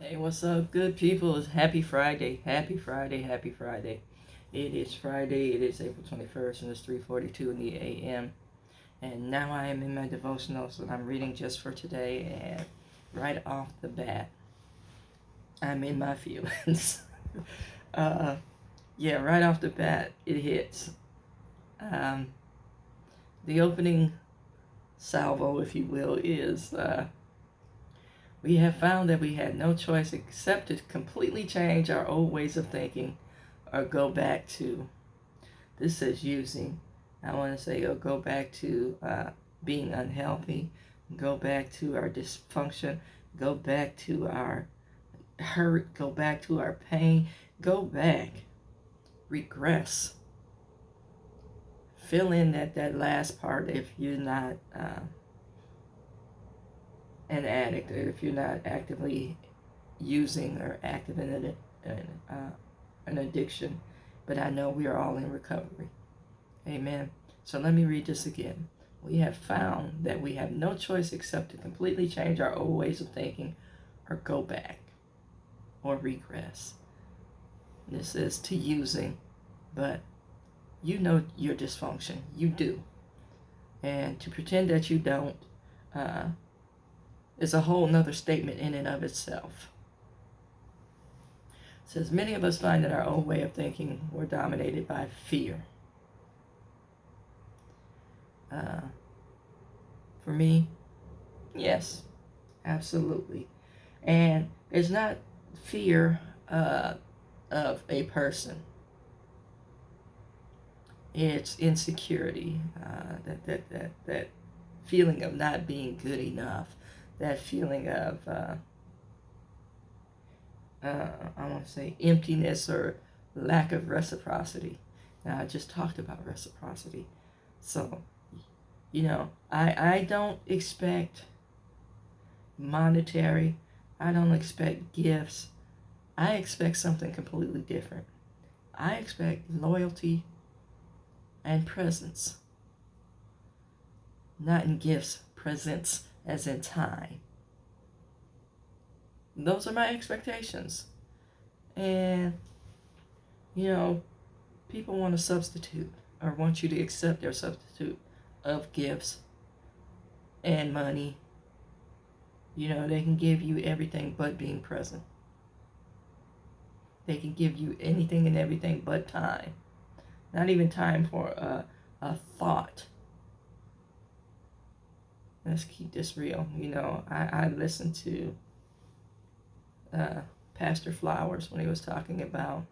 Hey, what's up, good people? It's Happy Friday. Happy Friday. Happy Friday. It is Friday. It is April 21st, and it's 3:42 in the a.m. And now I am in my devotionals that I'm reading just for today. And right off the bat, I'm in my feelings. uh, yeah, right off the bat, it hits. Um, the opening salvo, if you will, is we have found that we had no choice except to completely change our old ways of thinking or go back to, this says using, I want to say, or go back to being unhealthy, go back to our dysfunction, go back to our hurt, go back to our pain, go back, regress. Fill in that last part if you're not an addict, or if you're not actively using or active in an addiction. But I know we are all in recovery. Amen. So let me read this again. We have found that we have no choice except to completely change our old ways of thinking or go back or regress. This is to using, but you know your dysfunction. You do. And to pretend that you don't is a whole nother statement in and of itself. It says, many of us find that our old way of thinking were dominated by fear. For me, yes, absolutely. And it's not fear of a person. It's insecurity, that feeling of not being good enough, that feeling of I want to say emptiness or lack of reciprocity. Now I just talked about reciprocity, so I don't expect monetary. I don't expect gifts. I expect something completely different. I expect loyalty and presence. Not in gifts, presence as in time. Those are my expectations. And, people want to substitute or want you to accept their substitute of gifts and money. They can give you everything but being present. They can give you anything and everything but time. Not even time for a thought. Let's keep this real. I listened to Pastor Flowers when he was talking about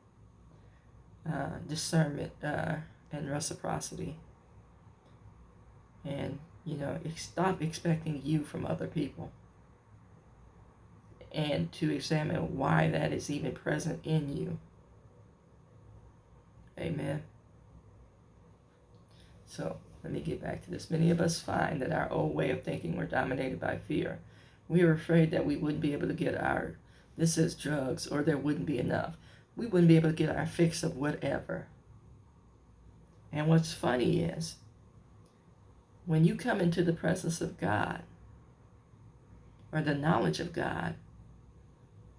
discernment and reciprocity. And, stop expecting you from other people. And to examine why that is even present in you. Amen. So, let me get back to this. Many of us find that our old way of thinking were dominated by fear. We were afraid that we wouldn't be able to get this is drugs, or there wouldn't be enough. We wouldn't be able to get our fix of whatever. And what's funny is, when you come into the presence of God, or the knowledge of God,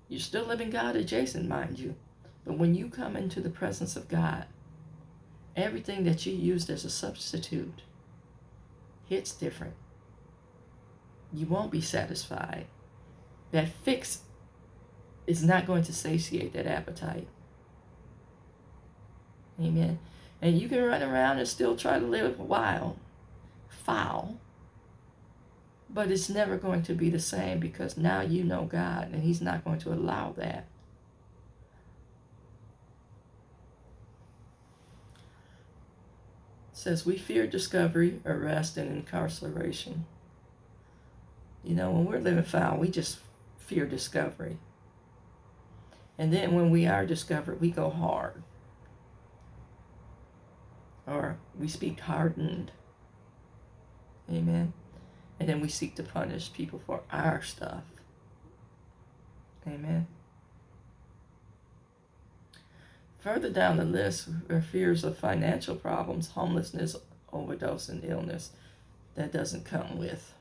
you're still living God adjacent, mind you. But when you come into the presence of God, everything that you used as a substitute hits different. You won't be satisfied. That fix is not going to satiate that appetite. Amen. And you can run around and still try to live wild, foul, but it's never going to be the same, because now you know God, and He's not going to allow that. It says we fear discovery, arrest, and incarceration. When we're living foul, we just fear discovery. And then when we are discovered, we go hard. Or we speak hardened. Amen. And then we seek to punish people for our stuff. Amen. Further down the list are fears of financial problems, homelessness, overdose, and illness. That doesn't come with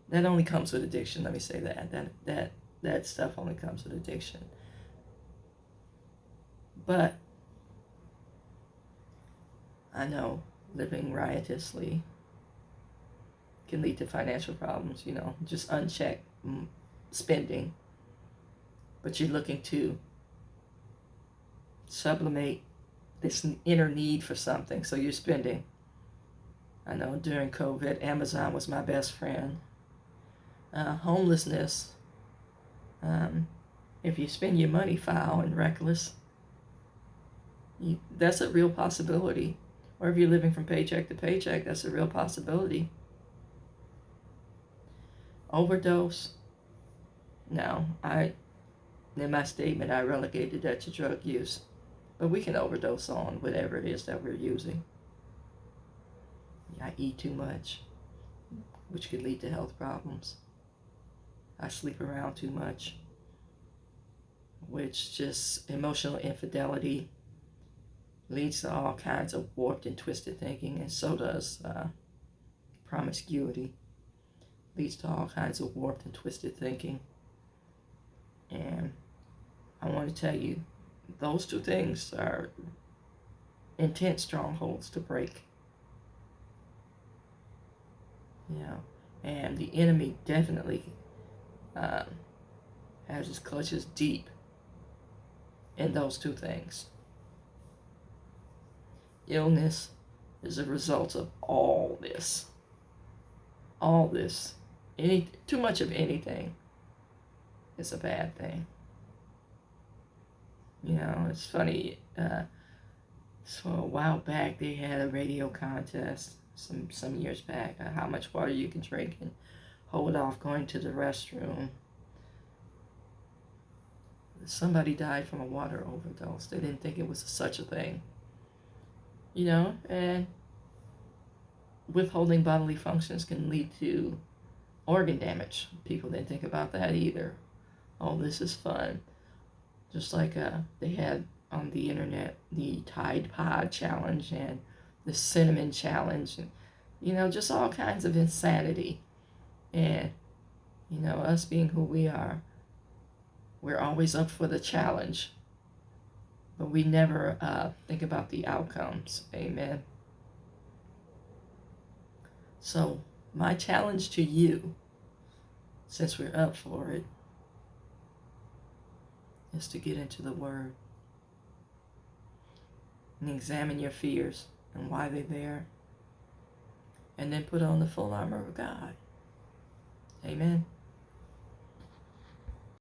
That only comes with addiction. Let me say that stuff only comes with addiction. But I know living riotously can lead to financial problems, just unchecked spending. But you're looking to sublimate this inner need for something, so you're spending. I know during COVID, Amazon was my best friend. Homelessness, if you spend your money foul and reckless, that's a real possibility. Or if you're living from paycheck to paycheck, that's a real possibility. Overdose, no, in my statement, I relegated that to drug use. But we can overdose on whatever it is that we're using. I eat too much, which could lead to health problems. I sleep around too much, which just emotional infidelity leads to all kinds of warped and twisted thinking, and so does promiscuity. Leads to all kinds of warped and twisted thinking. And I want to tell you, those two things are intense strongholds to break. And the enemy definitely has his clutches deep in those two things. Illness is a result of all this. All this. Too much of anything is a bad thing. It's funny. So a while back, they had a radio contest some years back, how much water you can drink and hold off going to the restroom. Somebody died from a water overdose. They didn't think it was such a thing. And withholding bodily functions can lead to organ damage. People didn't think about that either. Oh, this is fun. Just like they had on the internet the Tide Pod challenge and the cinnamon challenge, and just all kinds of insanity. And us being who we are, we're always up for the challenge, but we never think about the outcomes. Amen. So my challenge to you, since we're up for it, is to get into the Word and examine your fears and why they're there, and then put on the full armor of God. Amen.